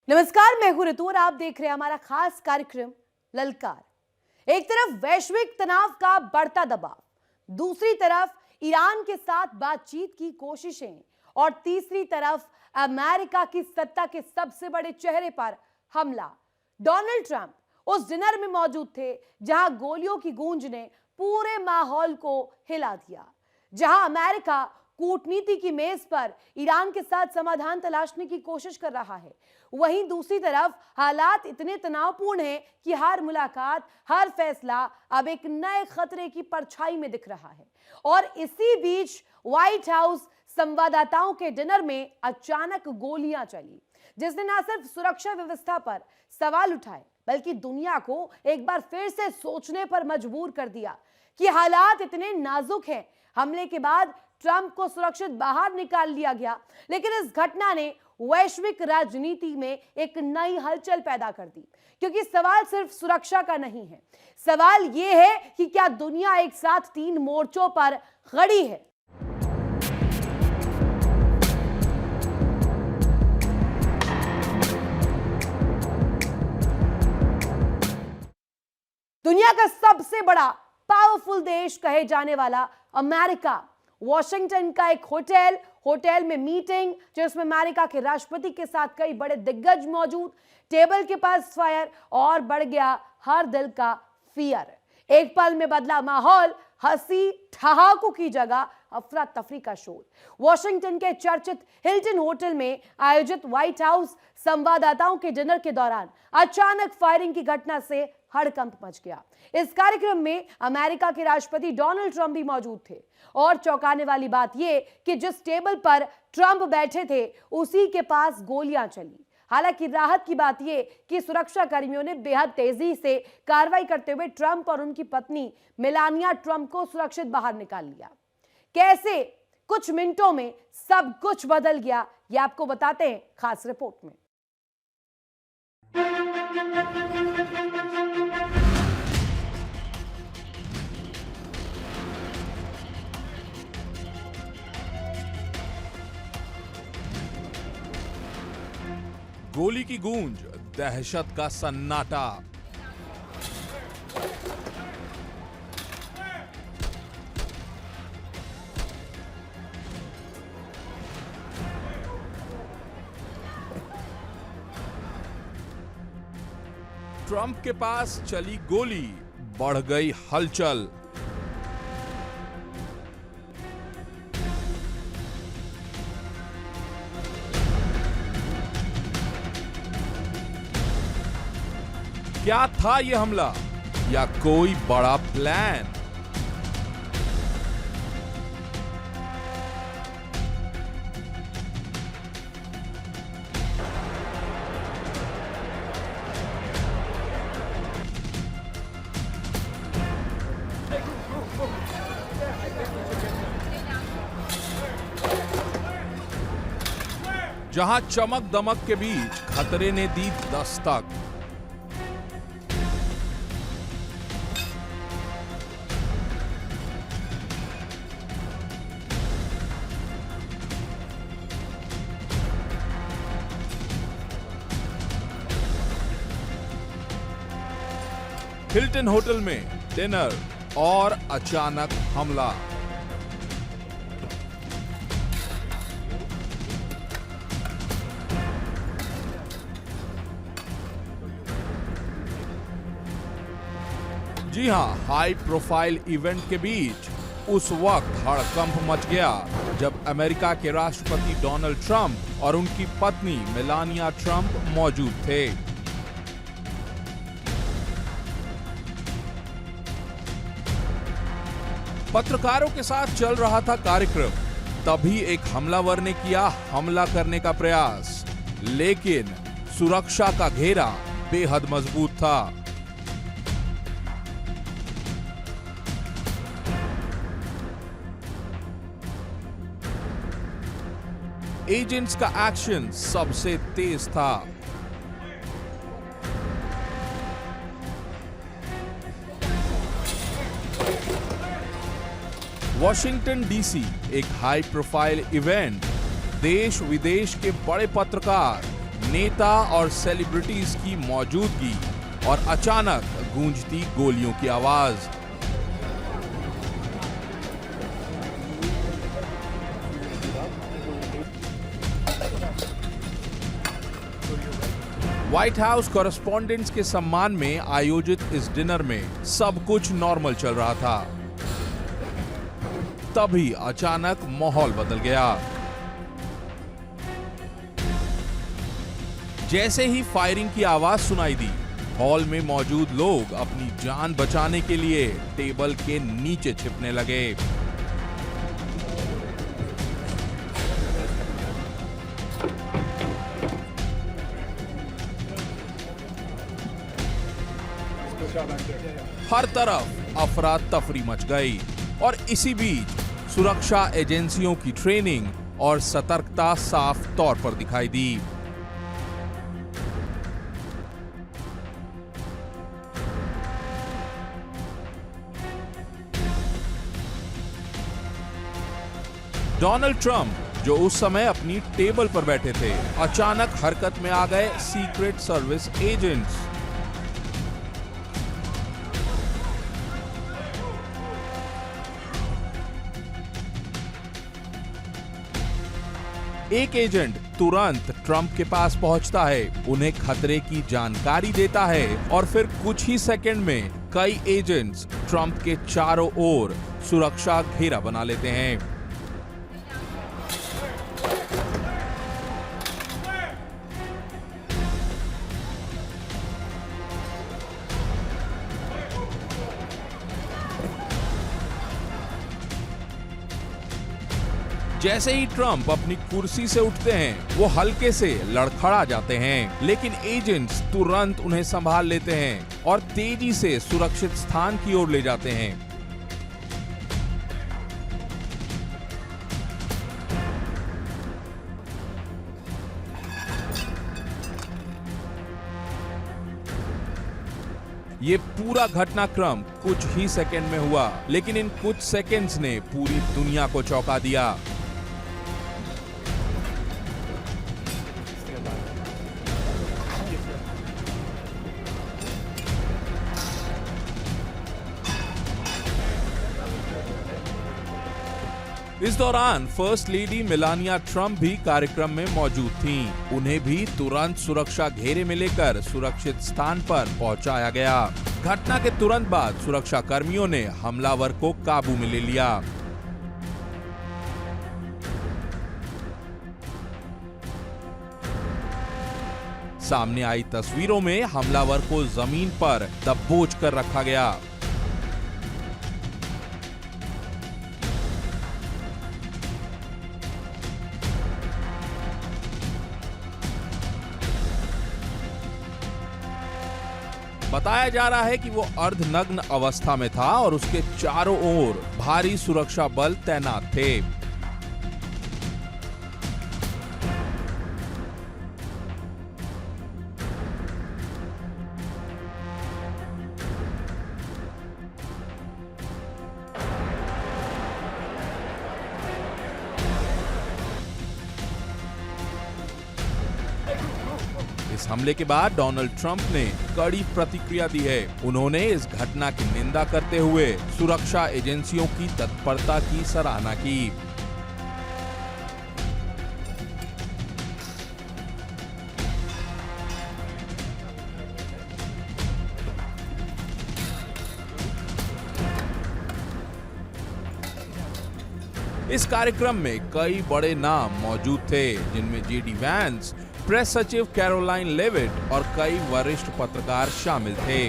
नमस्कार, मैं हूं ऋतु और आप देख रहे हैं हमारा खास कार्यक्रम ललकार। एक तरफ वैश्विक तनाव का बढ़ता दबाव, दूसरी तरफ ईरान के साथ बातचीत की कोशिशें और तीसरी तरफ अमेरिका की सत्ता के सबसे बड़े चेहरे पर हमला। डोनाल्ड ट्रंप उस डिनर में मौजूद थे जहां गोलियों की गूंज ने पूरे माहौल को हिला दिया, जहां अमेरिका कूटनीति की मेज पर ईरान के साथ समाधान तलाशने की कोशिश कर रहा है। वहीं दूसरी तरफ हालात इतने तनावपूर्ण हैं कि हर मुलाकात, हर फैसला अब एक नए खतरे की परछाई में दिख रहा है। और इसी बीच व्हाइट हाउस संवाददाताओं के डिनर में अचानक गोलियां चली, जिसने न सिर्फ सुरक्षा व्यवस्था पर सवाल उठाए बल्कि दुनिया को एक बार फिर से सोचने पर मजबूर कर दिया कि हालात इतने नाजुक हैं। हमले के बाद ट्रंप को सुरक्षित बाहर निकाल लिया गया, लेकिन इस घटना ने वैश्विक राजनीति में एक नई हलचल पैदा कर दी, क्योंकि सवाल सिर्फ सुरक्षा का नहीं है। सवाल यह है कि क्या दुनिया एक साथ 3 मोर्चों पर खड़ी है। दुनिया का सबसे बड़ा पावरफुल देश कहे जाने वाला अमेरिका, वॉशिंगटन का एक होटल में मीटिंग, जिसमें अमेरिका के राष्ट्रपति के साथ कई बड़े दिग्गज मौजूद, टेबल के पास फायर और बढ़ गया हर दिल का फियर। एक पल में बदला माहौल, हंसी ठहाकों की जगह अफरा तफरी का शोर। वॉशिंगटन के चर्चित हिल्टन होटल में आयोजित व्हाइट हाउस संवाददाताओं के डिनर के दौरान अचानक फायरिंग की घटना से हड़कंप मच गया। इस कार्यक्रम में अमेरिका के राष्ट्रपति डोनाल्ड ट्रंप भी मौजूद थे और चौंकाने वाली बात यह कि जिस टेबल पर ट्रंप बैठे थे उसी के पास गोलियां चली। हालांकि राहत की बात यह कि सुरक्षा कर्मियों ने बेहद तेजी से कार्रवाई करते हुए ट्रंप और उनकी पत्नी मेलानिया ट्रंप को सुरक्षित बाहर निकाल लिया। कैसे कुछ मिनटों में सब कुछ बदल गया, यह आपको बताते हैं खास रिपोर्ट में। गोली की गूंज, दहशत का सन्नाटा। ट्रंप के पास चली गोली, बढ़ गई हलचल। क्या था यह हमला या कोई बड़ा प्लान? जहां चमक दमक के बीच खतरे ने दी दस्तक। हिल्टन होटल में डिनर और अचानक हमला। जी हां, हाई प्रोफाइल इवेंट के बीच उस वक्त हड़कंप मच गया जब अमेरिका के राष्ट्रपति डोनाल्ड ट्रंप और उनकी पत्नी मेलानिया ट्रंप मौजूद थे। पत्रकारों के साथ चल रहा था कार्यक्रम, तभी एक हमलावर ने किया हमला करने का प्रयास, लेकिन सुरक्षा का घेरा बेहद मजबूत था। एजेंट्स का एक्शन सबसे तेज था। वॉशिंगटन डीसी एक हाई प्रोफाइल इवेंट, देश विदेश के बड़े पत्रकार, नेता और सेलिब्रिटीज की मौजूदगी और अचानक गूंजती गोलियों की आवाज। व्हाइट हाउस कॉरेस्पॉन्डेंट्स के सम्मान में आयोजित इस डिनर में सब कुछ नॉर्मल चल रहा था। तभी अचानक माहौल बदल गया। जैसे ही फायरिंग की आवाज सुनाई दी, हॉल में मौजूद लोग अपनी जान बचाने के लिए टेबल के नीचे छिपने लगे। हर तरफ अफरा तफरी मच गई और इसी बीच सुरक्षा एजेंसियों की ट्रेनिंग और सतर्कता साफ तौर पर दिखाई दी। डोनाल्ड ट्रंप, जो उस समय अपनी टेबल पर बैठे थे, अचानक हरकत में आ गए सीक्रेट सर्विस एजेंट्स। एक एजेंट तुरंत ट्रंप के पास पहुंचता है, उन्हें खतरे की जानकारी देता है और फिर कुछ ही सेकंड में कई एजेंट्स ट्रंप के चारों ओर सुरक्षा घेरा बना लेते हैं। जैसे ही ट्रंप अपनी कुर्सी से उठते हैं, वो हल्के से लड़खड़ा जाते हैं, लेकिन एजेंट्स तुरंत उन्हें संभाल लेते हैं और तेजी से सुरक्षित स्थान की ओर ले जाते हैं। ये पूरा घटनाक्रम कुछ ही सेकंड में हुआ, लेकिन इन कुछ सेकंड्स ने पूरी दुनिया को चौंका दिया। इस दौरान फर्स्ट लेडी मेलानिया ट्रंप भी कार्यक्रम में मौजूद थीं। उन्हें भी तुरंत सुरक्षा घेरे में लेकर सुरक्षित स्थान पर पहुंचाया गया। घटना के तुरंत बाद सुरक्षा कर्मियों ने हमलावर को काबू में ले लिया। सामने आई तस्वीरों में हमलावर को जमीन पर दबोच कर रखा गया। बताया जा रहा है कि वो अर्धनग्न अवस्था में था और उसके चारों ओर भारी सुरक्षा बल तैनात थे। इस हमले के बाद डोनाल्ड ट्रंप ने कड़ी प्रतिक्रिया दी है। उन्होंने इस घटना की निंदा करते हुए सुरक्षा एजेंसियों की तत्परता की सराहना की। इस कार्यक्रम में कई बड़े नाम मौजूद थे, जिनमें जेडी वैंस, प्रेस सचिव कैरोलाइन लेविट और कई वरिष्ठ पत्रकार शामिल थे।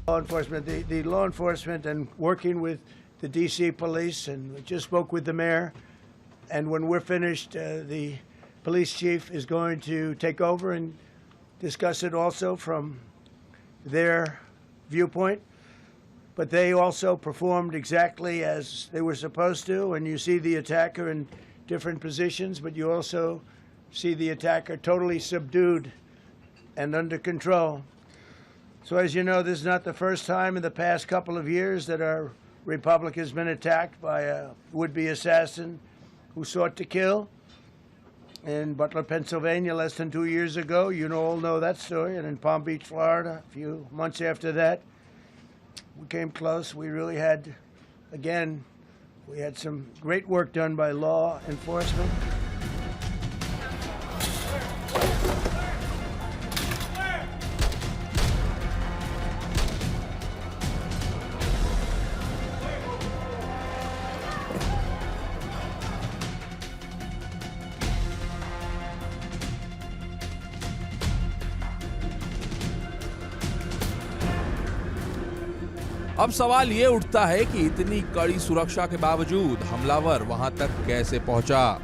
Law enforcement, the law enforcement, and working with the DC police, and we just spoke with the mayor. And when we're finished, the police chief is going to take over and discuss it also from their viewpoint. But they also performed exactly as they were supposed to, and you see the attacker in different positions, but you also see the attacker totally subdued and under control. So as you know, this is not the first time in the past couple of years that our republic has been attacked by a would-be assassin who sought to kill. In Butler, Pennsylvania, less than 2 years ago, you all know that story, and in Palm Beach, Florida, a few months after that, we came close. We really had, again, we had some great work done by law enforcement. अब सवाल ये उठता है कि इतनी कड़ी सुरक्षा के बावजूद हमलावर वहां तक कैसे पहुंचा।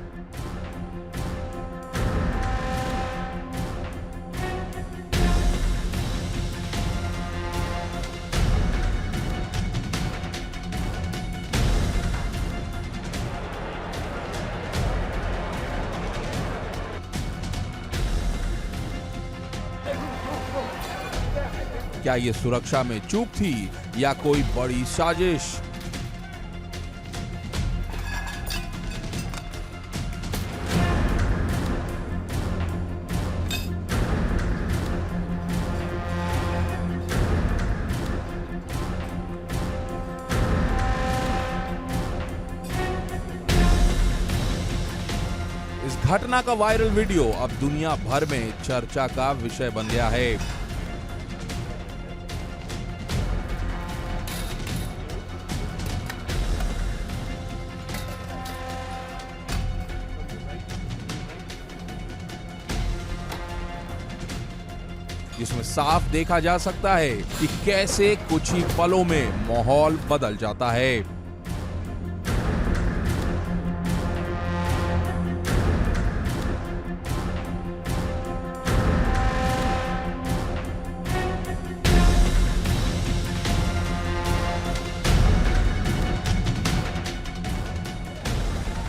क्या ये सुरक्षा में चूक थी या कोई बड़ी साजिश? इस घटना का वायरल वीडियो अब दुनिया भर में चर्चा का विषय बन गया है। जिसमें साफ देखा जा सकता है कि कैसे कुछ ही पलों में माहौल बदल जाता है।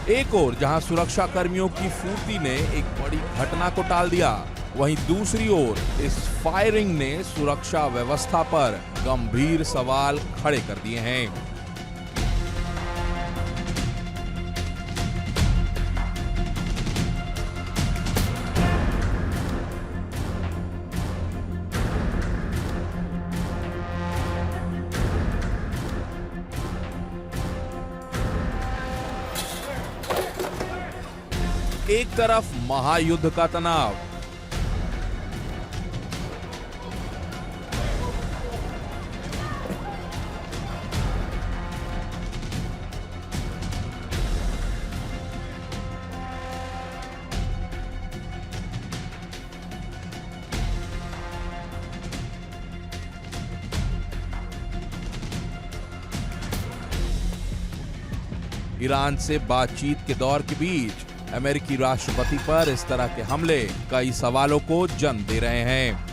एक और जहां सुरक्षा कर्मियों की फुर्ती ने एक बड़ी घटना को टाल दिया, वहीं दूसरी ओर इस फायरिंग ने सुरक्षा व्यवस्था पर गंभीर सवाल खड़े कर दिए हैं। एक तरफ महायुद्ध का तनाव, ईरान से बातचीत के दौर के बीच अमेरिकी राष्ट्रपति पर इस तरह के हमले कई सवालों को जन्म दे रहे हैं।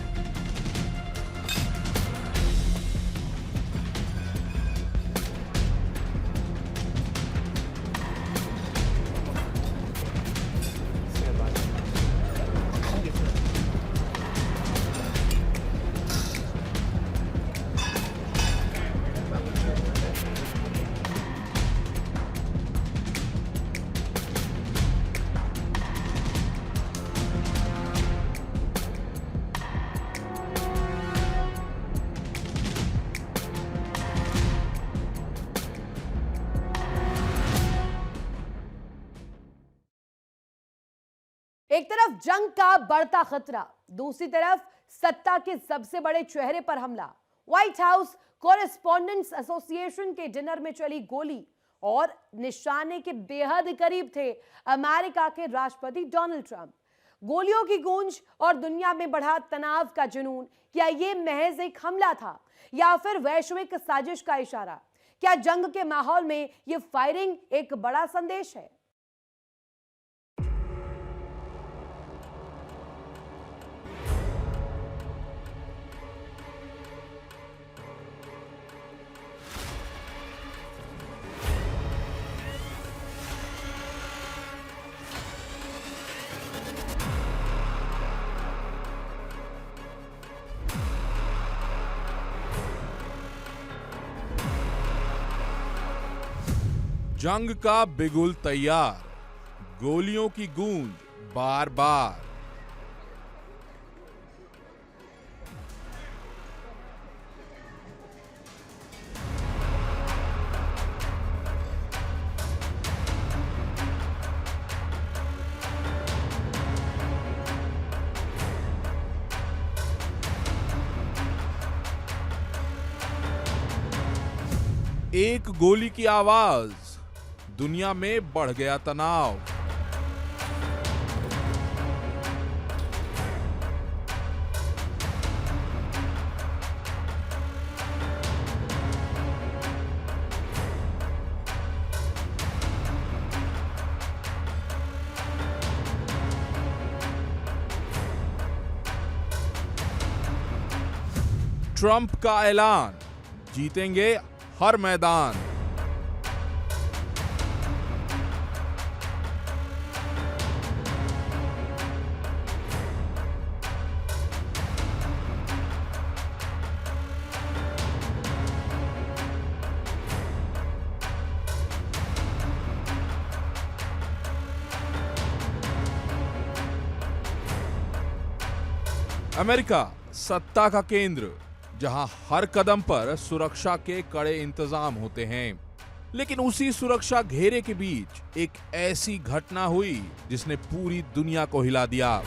एक तरफ जंग का बढ़ता खतरा, दूसरी तरफ सत्ता के सबसे बड़े चेहरे पर हमला। व्हाइट हाउस कॉरेस्पॉन्डेंट्स एसोसिएशन के डिनर में चली गोली और निशाने के बेहद करीब थे अमेरिका के राष्ट्रपति डोनाल्ड ट्रंप। गोलियों की गूंज और दुनिया में बढ़ा तनाव का जुनून, क्या यह महज एक हमला था या फिर वैश्विक साजिश का इशारा? क्या जंग के माहौल में यह फायरिंग एक बड़ा संदेश है? जंग का बिगुल तैयार, गोलियों की गूंज बार बार। एक गोली की आवाज, दुनिया में बढ़ गया तनाव। ट्रंप का ऐलान, जीतेंगे हर मैदान। अमेरिका सत्ता का केंद्र, जहां हर कदम पर सुरक्षा के कड़े इंतजाम होते हैं। लेकिन उसी सुरक्षा घेरे के बीच एक ऐसी घटना हुई जिसने पूरी दुनिया को हिला दिया।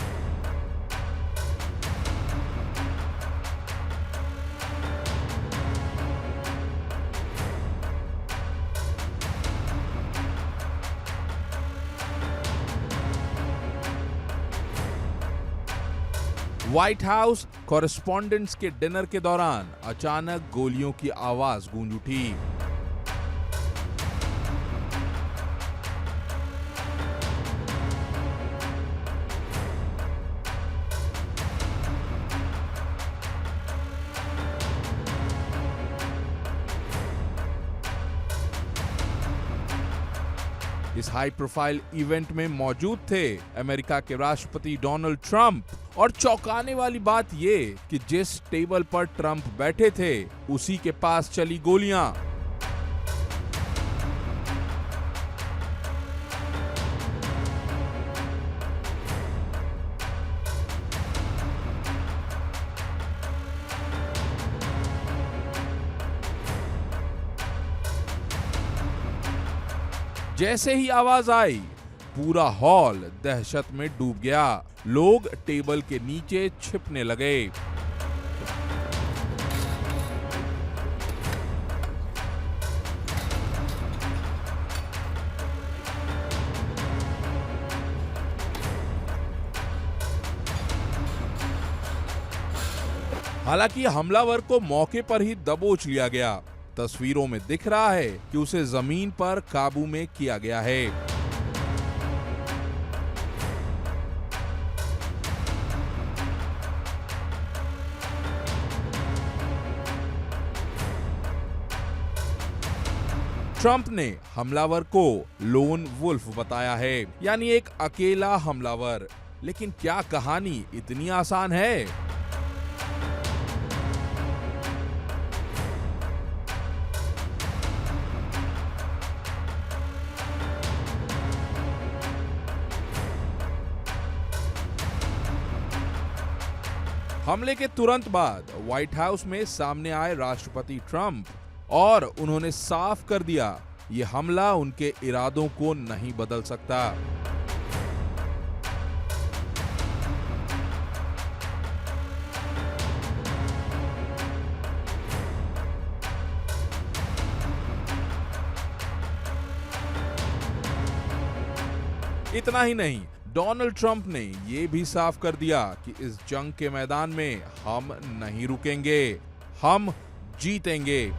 व्हाइट हाउस कॉरेस्पॉन्डेंट्स के डिनर के दौरान अचानक गोलियों की आवाज गूंज उठी। इस हाई प्रोफाइल इवेंट में मौजूद थे अमेरिका के राष्ट्रपति डोनाल्ड ट्रंप। और चौंकाने वाली बात ये कि जिस टेबल पर ट्रंप बैठे थे उसी के पास चली गोलियां। जैसे ही आवाज आई, पूरा हॉल दहशत में डूब गया। लोग टेबल के नीचे छिपने लगे। हालांकि हमलावर को मौके पर ही दबोच लिया गया। तस्वीरों में दिख रहा है कि उसे जमीन पर काबू में किया गया है। ट्रंप ने हमलावर को लोन वुल्फ बताया है, यानी एक अकेला हमलावर। लेकिन क्या कहानी इतनी आसान है? हमले के तुरंत बाद व्हाइट हाउस में सामने आए राष्ट्रपति ट्रंप और उन्होंने साफ कर दिया, ये हमला उनके इरादों को नहीं बदल सकता। इतना ही नहीं, डोनाल्ड ट्रंप ने यह भी साफ कर दिया कि इस जंग के मैदान में हम नहीं रुकेंगे, हम जीतेंगे।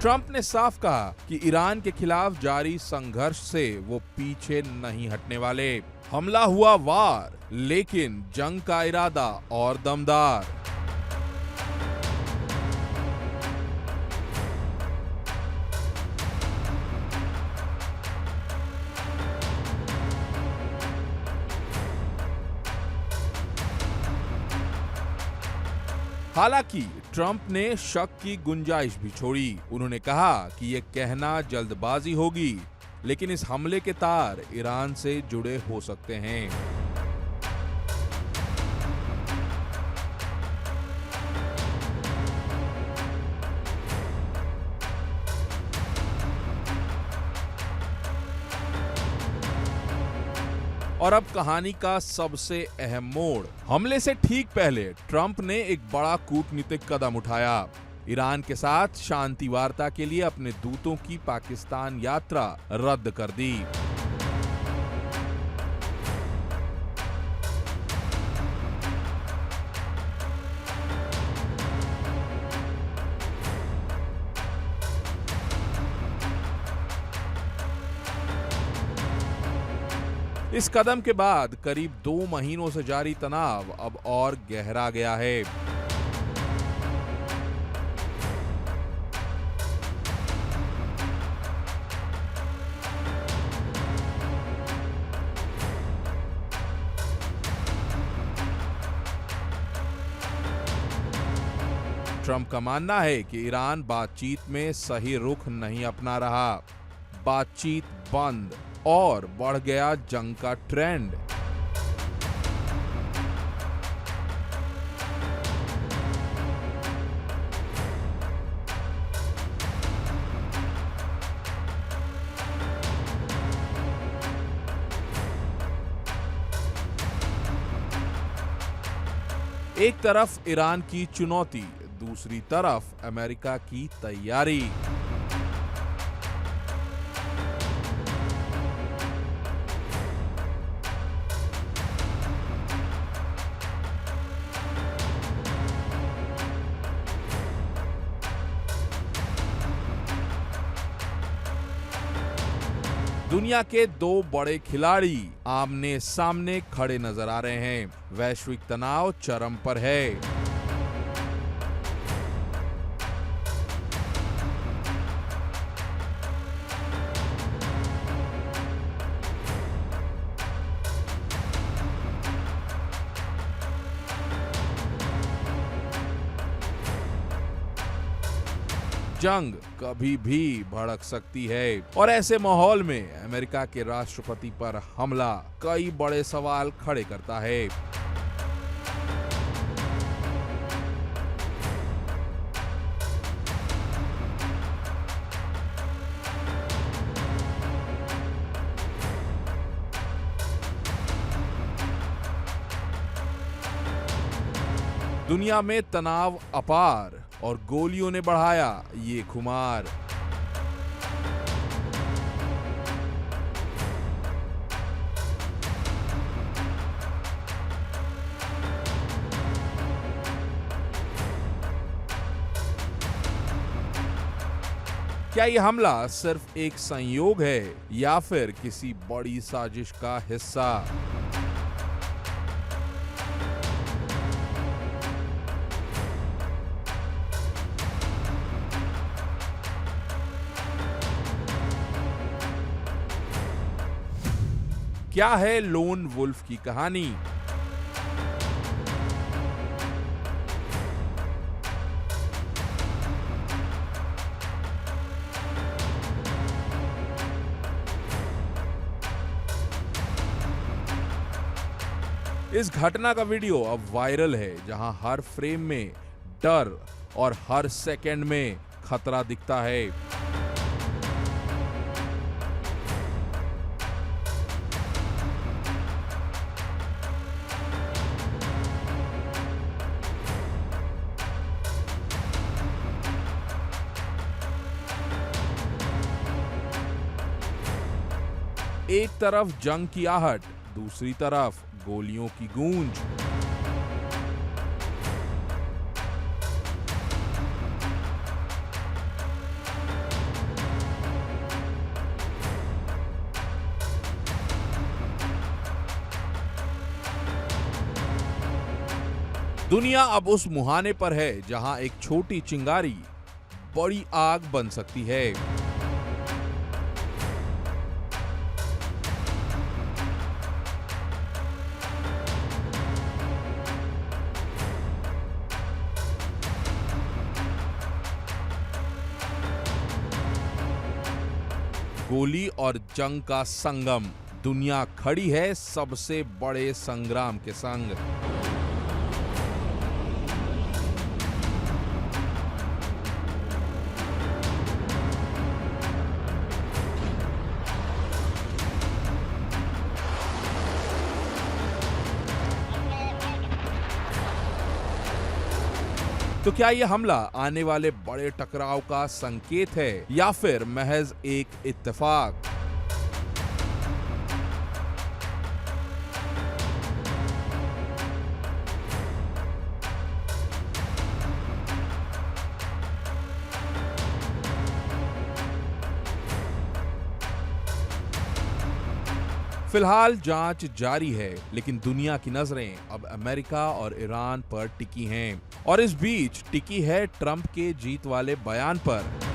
ट्रंप ने साफ कहा कि ईरान के खिलाफ जारी संघर्ष से वो पीछे नहीं हटने वाले। हमला हुआ वार, लेकिन जंग का इरादा और दमदार। हालांकि ट्रंप ने शक की गुंजाइश भी छोड़ी। उन्होंने कहा कि यह कहना जल्दबाजी होगी, लेकिन इस हमले के तार ईरान से जुड़े हो सकते हैं। और अब कहानी का सबसे अहम मोड़। हमले से ठीक पहले ट्रंप ने एक बड़ा कूटनीतिक कदम उठाया। ईरान के साथ शांति वार्ता के लिए अपने दूतों की पाकिस्तान यात्रा रद्द कर दी। इस कदम के बाद करीब 2 महीनों से जारी तनाव अब और गहरा गया है। ट्रंप का मानना है कि ईरान बातचीत में सही रुख नहीं अपना रहा। बातचीत बंद और बढ़ गया जंग का ट्रेंड। एक तरफ ईरान की चुनौती, दूसरी तरफ अमेरिका की तैयारी। दुनिया के 2 बड़े खिलाड़ी आमने सामने खड़े नजर आ रहे हैं। वैश्विक तनाव चरम पर है। जंग कभी भी भड़क सकती है और ऐसे माहौल में अमेरिका के राष्ट्रपति पर हमला कई बड़े सवाल खड़े करता है। दुनिया में तनाव अपार और गोलियों ने बढ़ाया ये खुमार। क्या ये हमला सिर्फ एक संयोग है या फिर किसी बड़ी साजिश का हिस्सा? क्या है लोन वुल्फ की कहानी? इस घटना का वीडियो अब वायरल है, जहां हर फ्रेम में डर और हर सेकंड में खतरा दिखता है। एक तरफ जंग की आहट, दूसरी तरफ गोलियों की गूंज। दुनिया अब उस मुहाने पर है जहां एक छोटी चिंगारी बड़ी आग बन सकती है। गोली और जंग का संगम। दुनिया खड़ी है सबसे बड़े संग्राम के संग। तो क्या यह हमला आने वाले बड़े टकराव का संकेत है या फिर महज एक इत्तेफाक? फिलहाल जांच जारी है, लेकिन दुनिया की नजरें अब अमेरिका और ईरान पर टिकी हैं और इस बीच टिकी है ट्रंप के जीत वाले बयान पर।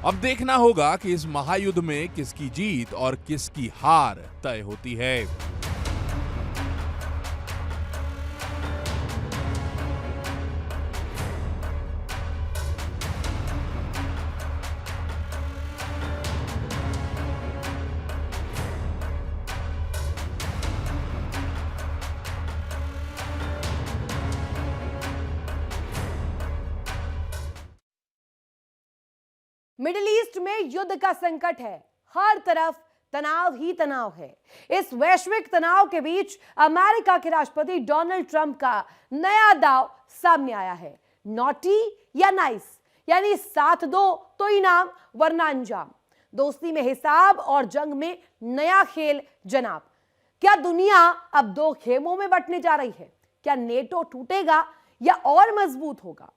अब देखना होगा कि इस महायुद्ध में किसकी जीत और किसकी हार तय होती है। मिडिल ईस्ट में युद्ध का संकट है, हर तरफ तनाव ही तनाव है। इस वैश्विक तनाव के बीच अमेरिका के राष्ट्रपति डोनाल्ड ट्रंप का नया दांव सामने आया है। नॉटी या नाइस, यानी साथ दो तो इनाम वरना अंजाम। दोस्ती में हिसाब और जंग में नया खेल जनाब। क्या दुनिया अब दो खेमों में बंटने जा रही है? क्या नेटो टूटेगा या और मजबूत होगा?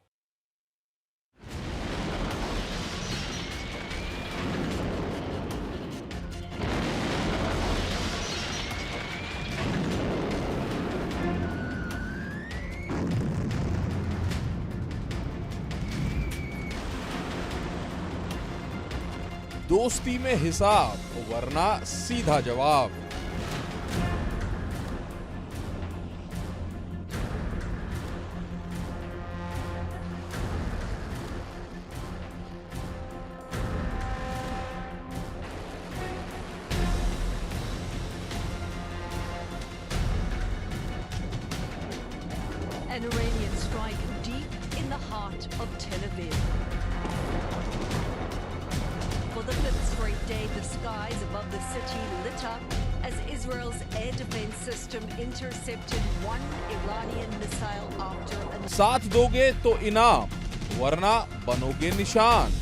दोस्ती में हिसाब वरना सीधा जवाब। An Iranian strike deep in the heart of Tel Aviv. For the fifth straight day, the skies above the city lit up as Israel's air defense system intercepted one Iranian missile after another. साथ दोगे तो इनाम वरना बनोगे निशान।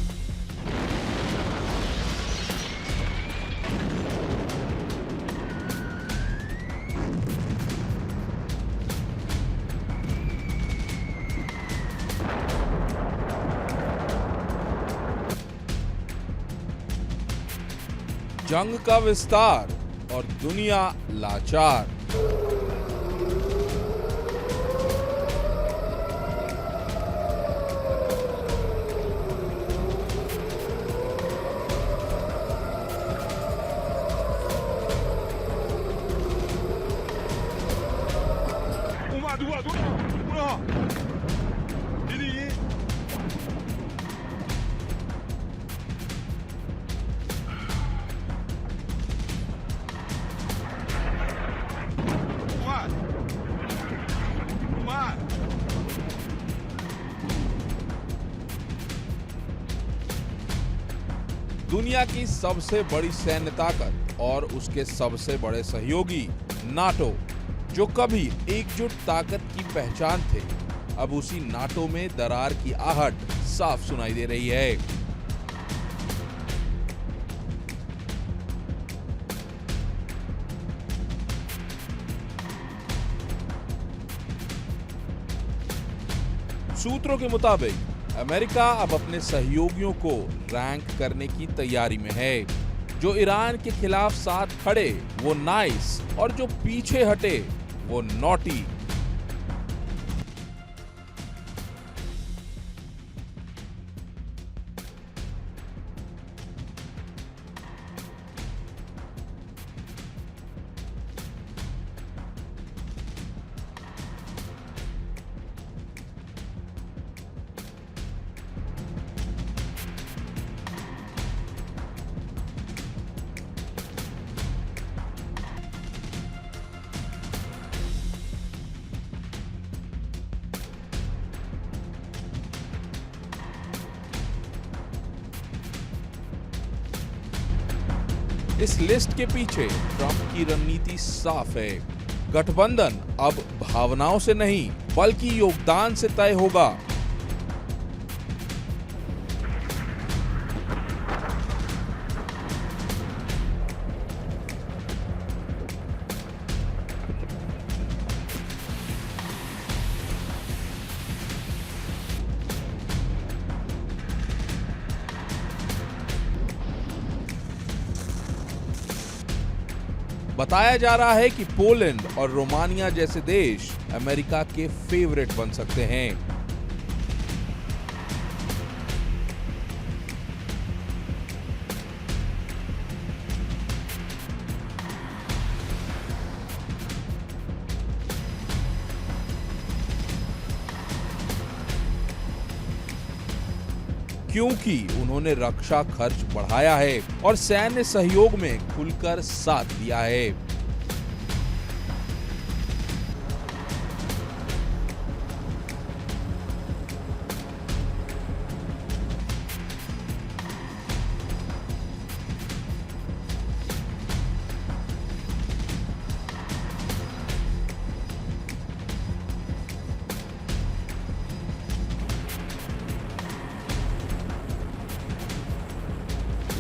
जंग का विस्तार और दुनिया लाचार। दुनिया की सबसे बड़ी सैन्य ताकत और उसके सबसे बड़े सहयोगी नाटो, जो कभी एकजुट ताकत की पहचान थे, अब उसी नाटो में दरार की आहट साफ सुनाई दे रही है। सूत्रों के मुताबिक अमेरिका अब अपने सहयोगियों को रैंक करने की तैयारी में है। जो ईरान के खिलाफ साथ खड़े वो नाइस और जो पीछे हटे वो नॉटी। इस लिस्ट के पीछे ट्रंप की रणनीति साफ है। गठबंधन अब भावनाओं से नहीं बल्कि योगदान से तय होगा। बताया जा रहा है कि पोलैंड और रोमानिया जैसे देश अमेरिका के फेवरेट बन सकते हैं। क्योंकि उन्होंने रक्षा खर्च बढ़ाया है और सैन्य सहयोग में खुलकर साथ दिया है।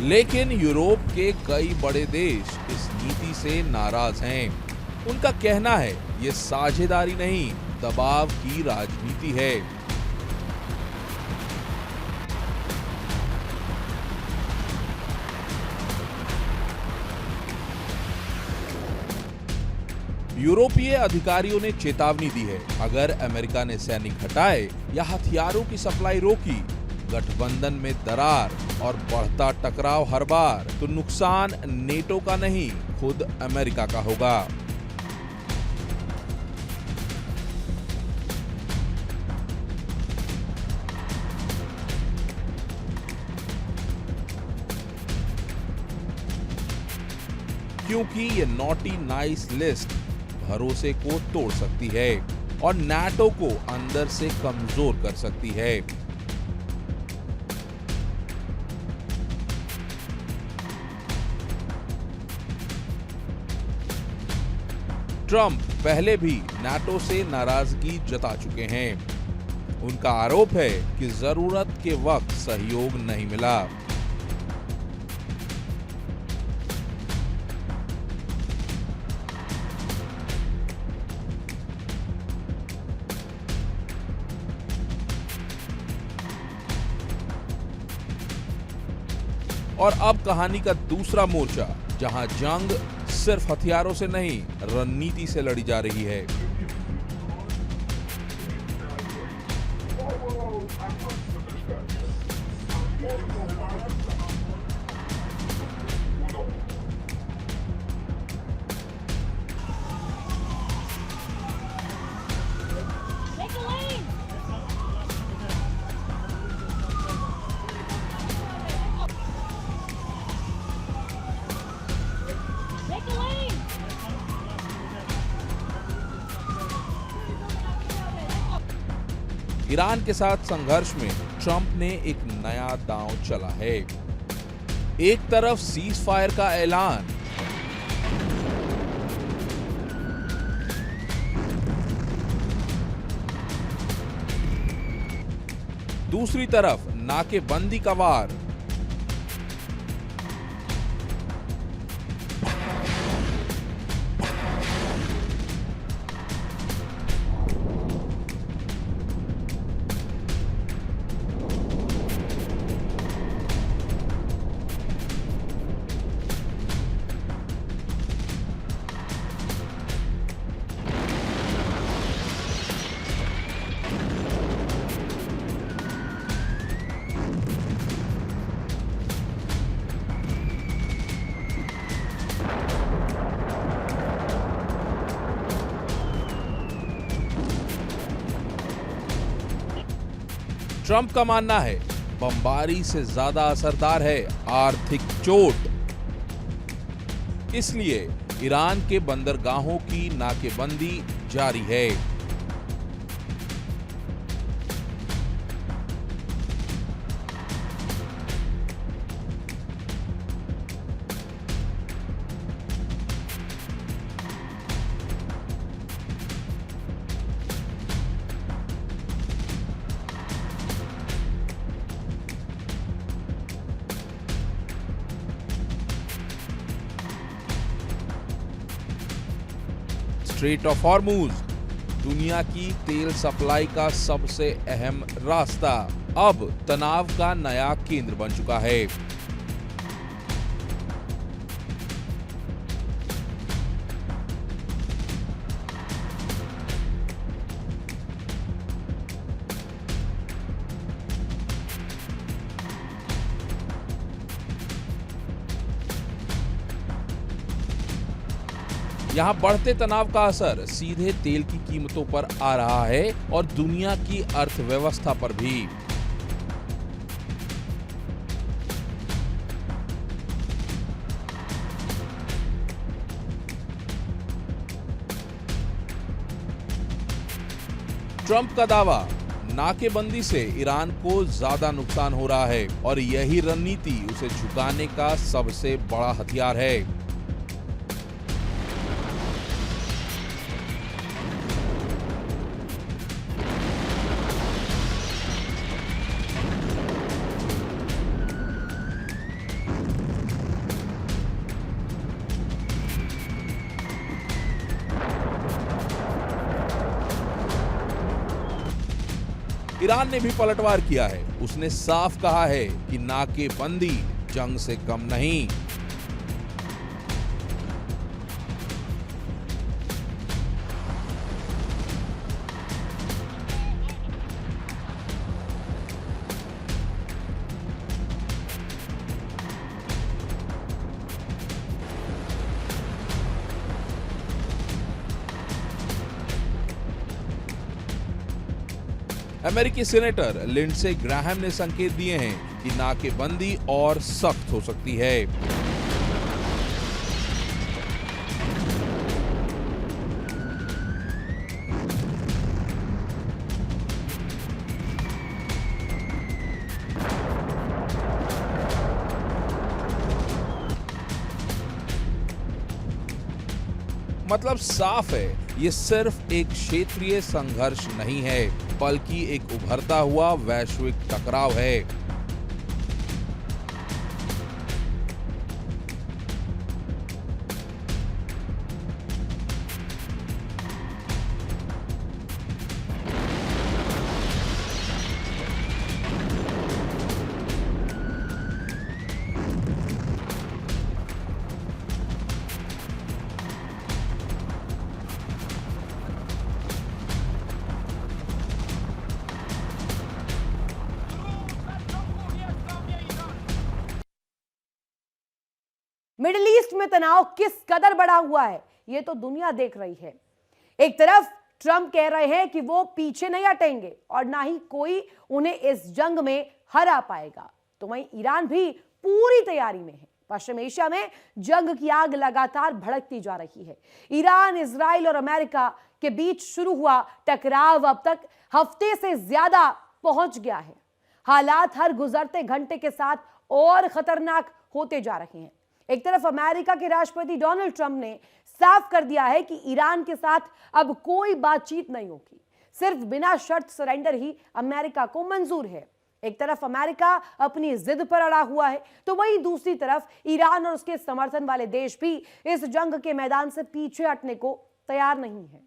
लेकिन यूरोप के कई बड़े देश इस नीति से नाराज हैं। उनका कहना है ये साझेदारी नहीं, दबाव की राजनीति है। यूरोपीय अधिकारियों ने चेतावनी दी है, अगर अमेरिका ने सैनिक हटाए या हथियारों की सप्लाई रोकी, गठबंधन में दरार और बढ़ता टकराव हर बार, तो नुकसान नेटो का नहीं खुद अमेरिका का होगा। क्योंकि ये नॉटी नाइस लिस्ट भरोसे को तोड़ सकती है और नाटो को अंदर से कमजोर कर सकती है। ट्रंप पहले भी नाटो से नाराजगी जता चुके हैं। उनका आरोप है कि जरूरत के वक्त सहयोग नहीं मिला। और अब कहानी का दूसरा मोर्चा, जहां जंग सिर्फ हथियारों से नहीं रणनीति से लड़ी जा रही है। ईरान के साथ संघर्ष में ट्रंप ने एक नया दांव चला है। एक तरफ सीज फायर का ऐलान, दूसरी तरफ नाकेबंदी का वार। ट्रंप का मानना है बमबारी से ज्यादा असरदार है आर्थिक चोट। इसलिए ईरान के बंदरगाहों की नाकेबंदी जारी है। स्ट्रेट ऑफ हॉर्मूज, दुनिया की तेल सप्लाई का सबसे अहम रास्ता, अब तनाव का नया केंद्र बन चुका है। यहाँ बढ़ते तनाव का असर सीधे तेल की कीमतों पर आ रहा है और दुनिया की अर्थव्यवस्था पर भी। ट्रंप का दावा, नाकेबंदी से ईरान को ज्यादा नुकसान हो रहा है और यही रणनीति उसे झुकाने का सबसे बड़ा हथियार है। ईरान ने भी पलटवार किया है। उसने साफ कहा है कि नाकेबंदी जंग से कम नहीं। अमेरिकी सीनेटर लिंडसे ग्राहम ने संकेत दिए हैं कि नाकेबंदी और सख्त हो सकती है। मतलब साफ है, ये सिर्फ एक क्षेत्रीय संघर्ष नहीं है, बल्कि एक उभरता हुआ वैश्विक टकराव है। मिडिल ईस्ट में तनाव किस कदर बढ़ा हुआ है, यह तो दुनिया देख रही है। एक तरफ ट्रंप कह रहे हैं कि वो पीछे नहीं हटेंगे और ना ही कोई उन्हें इस जंग में हरा पाएगा, तो वहीं ईरान भी पूरी तैयारी में है। पश्चिम एशिया में जंग की आग लगातार भड़कती जा रही है। ईरान, इजराइल और अमेरिका के बीच शुरू हुआ टकराव अब तक हफ्ते से ज्यादा पहुंच गया है। हालात हर गुजरते घंटे के साथ और खतरनाक होते जा रहे हैं। एक तरफ अमेरिका के राष्ट्रपति डोनाल्ड ट्रंप ने साफ कर दिया है कि ईरान के साथ अब कोई बातचीत नहीं होगी, सिर्फ बिना शर्त सरेंडर ही अमेरिका को मंजूर है। एक तरफ अमेरिका अपनी जिद पर अड़ा हुआ है, तो वहीं दूसरी तरफ ईरान और उसके समर्थन वाले देश भी इस जंग के मैदान से पीछे हटने को तैयार नहीं है।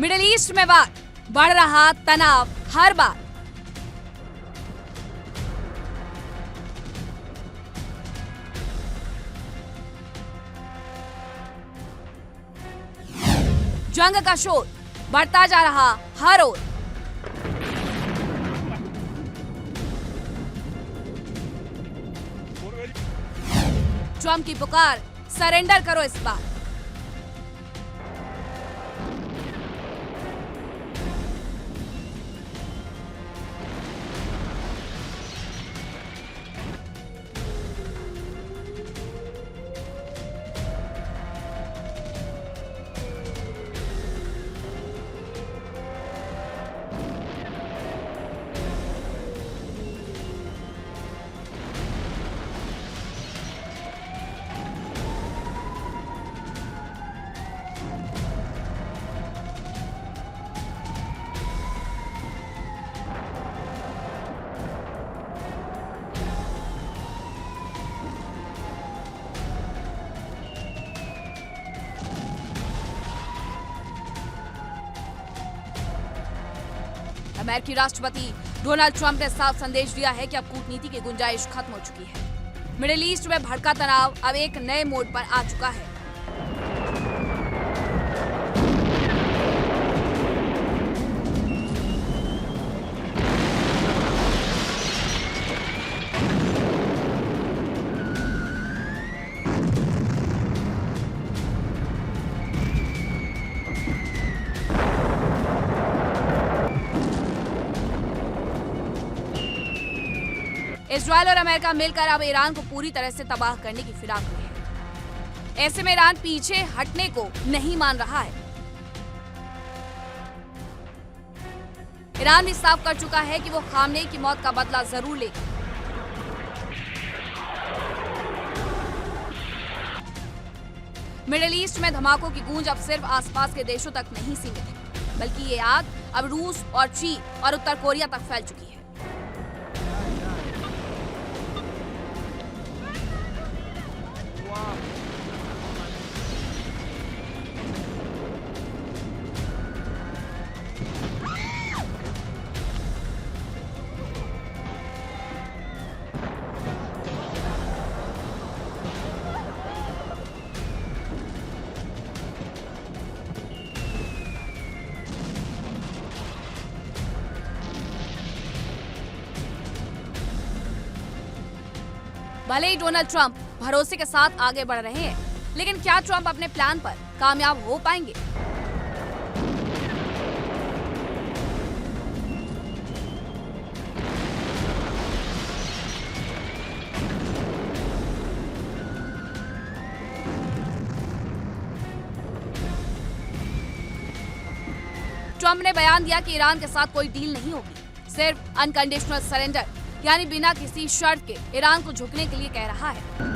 मिडिल ईस्ट में बढ़ रहा तनाव हर बार। जंग का शोर बढ़ता जा रहा हर ओर। ट्रंप की पुकार, सरेंडर करो इस बार। अमेरिकी राष्ट्रपति डोनाल्ड ट्रंप ने साफ संदेश दिया है कि अब कूटनीति की गुंजाइश खत्म हो चुकी है। मिडिल ईस्ट में भड़का तनाव अब एक नए मोड पर आ चुका है। इजरायल और अमेरिका मिलकर अब ईरान को पूरी तरह से तबाह करने की फिराक में है। ऐसे में ईरान पीछे हटने को नहीं मान रहा है। ईरान भी साफ कर चुका है कि वो खामनेई की मौत का बदला जरूर लेगा। मिडिल ईस्ट में धमाकों की गूंज अब सिर्फ आसपास के देशों तक नहीं सीमित है, बल्कि ये आग अब रूस और चीन और उत्तर कोरिया तक फैल चुकी है। भले ही डोनाल्ड ट्रंप भरोसे के साथ आगे बढ़ रहे हैं, लेकिन क्या ट्रंप अपने प्लान पर कामयाब हो पाएंगे? ट्रंप ने बयान दिया कि ईरान के साथ कोई डील नहीं होगी, सिर्फ अनकंडीशनल सरेंडर, यानी बिना किसी शर्त के ईरान को झुकने के लिए कह रहा है।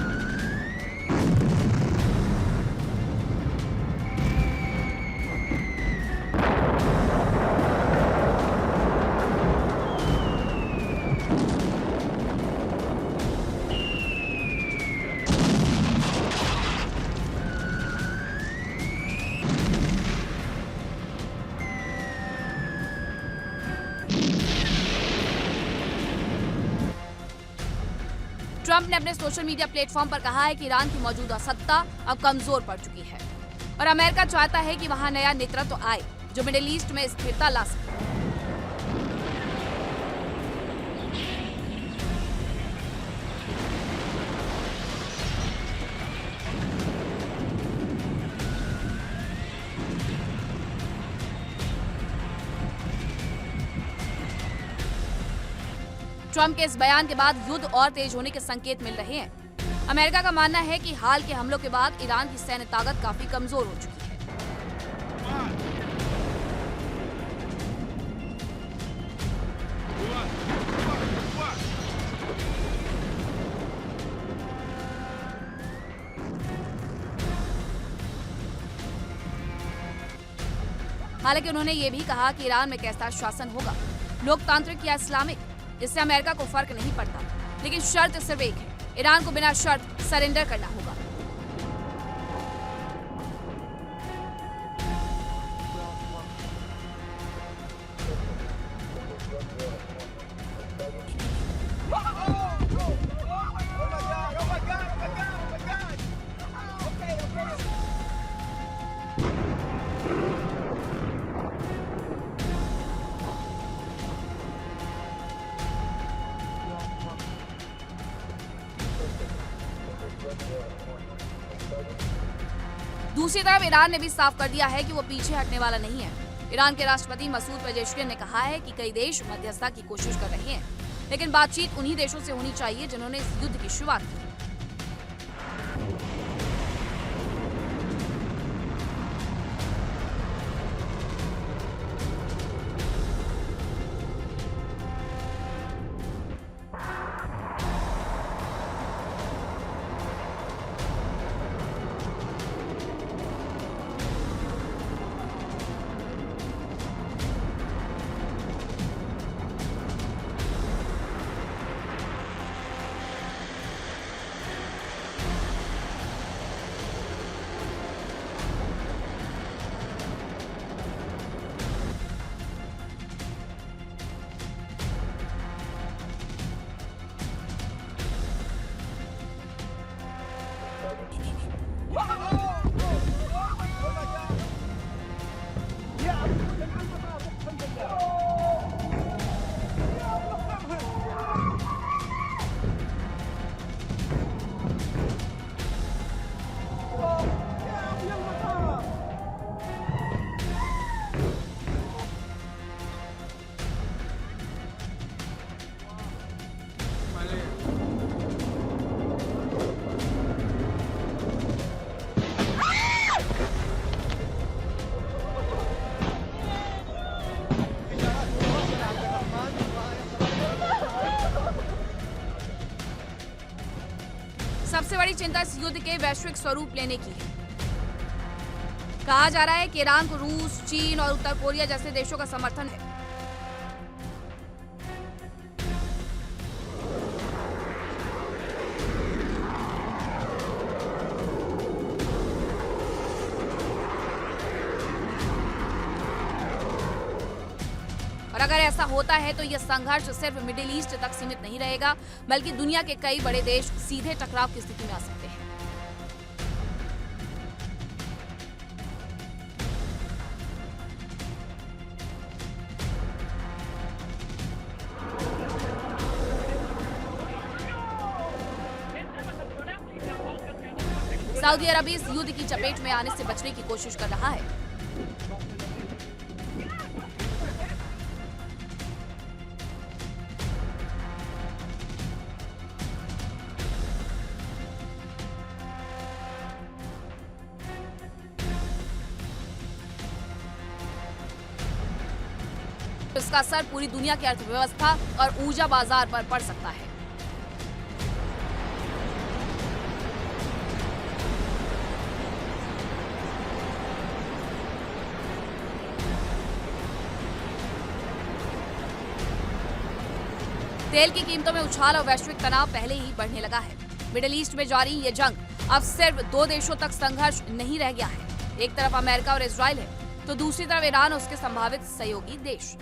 ट्रंप ने अपने सोशल मीडिया प्लेटफॉर्म पर कहा है कि ईरान की मौजूदा सत्ता अब कमजोर पड़ चुकी है और अमेरिका चाहता है कि वहां नया नेतृत्व आए जो मिडिल ईस्ट में स्थिरता ला सके। ट्रंप के इस बयान के बाद युद्ध और तेज होने के संकेत मिल रहे हैं। अमेरिका का मानना है कि हाल के हमलों के बाद ईरान की सैन्य ताकत काफी कमजोर हो चुकी है। हालांकि उन्होंने ये भी कहा कि ईरान में कैसा शासन होगा, लोकतांत्रिक या इस्लामिक, इससे अमेरिका को फर्क नहीं पड़ता, लेकिन शर्त सिर्फ एक है, ईरान को बिना शर्त सरेंडर करना होगा। दूसरी तरफ ईरान ने भी साफ कर दिया है कि वो पीछे हटने वाला नहीं है। ईरान के राष्ट्रपति मसूद पेजेश्कियान ने कहा है कि कई देश मध्यस्थता की कोशिश कर रहे हैं, लेकिन बातचीत उन्हीं देशों से होनी चाहिए जिन्होंने इस युद्ध की शुरुआत की। सबसे बड़ी चिंता इस युद्ध के वैश्विक स्वरूप लेने की है। कहा जा रहा है कि ईरान को रूस, चीन और उत्तर कोरिया जैसे देशों का समर्थन है। और अगर ऐसा होता है तो यह संघर्ष सिर्फ मिडिल ईस्ट तक सीमित नहीं रहेगा, बल्कि दुनिया के कई बड़े देश सीधे टकराव की स्थिति में आ सकते हैं। सऊदी अरब इस युद्ध की चपेट में आने से बचने की कोशिश कर रहा है। इसका असर पूरी दुनिया की अर्थव्यवस्था और ऊर्जा बाजार पर पड़ सकता है। तेल की कीमतों में उछाल और वैश्विक तनाव पहले ही बढ़ने लगा है। मिडिल ईस्ट में जारी ये जंग अब सिर्फ दो देशों तक संघर्ष नहीं रह गया है। एक तरफ अमेरिका और इजराइल है, तो दूसरी तरफ ईरान और उसके संभावित सहयोगी देश।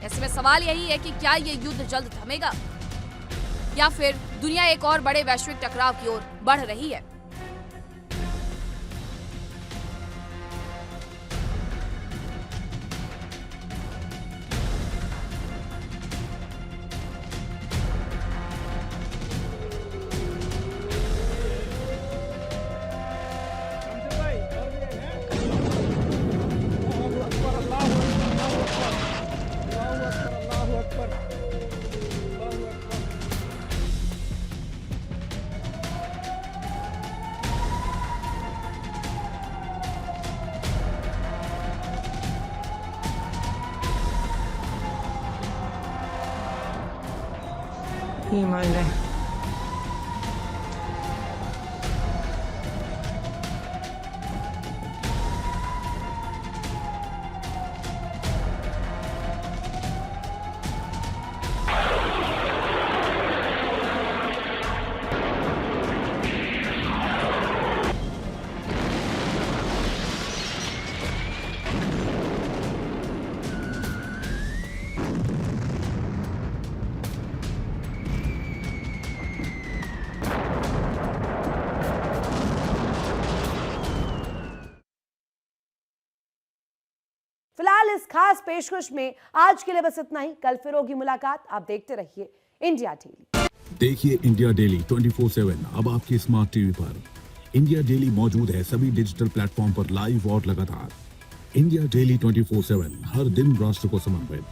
ऐसे में सवाल यही है कि क्या ये युद्ध जल्द थमेगा या फिर दुनिया एक और बड़े वैश्विक टकराव की ओर बढ़ रही है। Himalle. फिलहाल इस खास पेशकश में आज के लिए बस इतना ही। कल फिर होगी मुलाकात। आप देखते रहिए इंडिया डेली। देखिए इंडिया डेली 24/7 अब आपके स्मार्ट टीवी पर। इंडिया डेली मौजूद है सभी डिजिटल प्लेटफॉर्म पर लाइव और लगातार। इंडिया डेली 24/7 हर दिन राष्ट्र को समर्पित।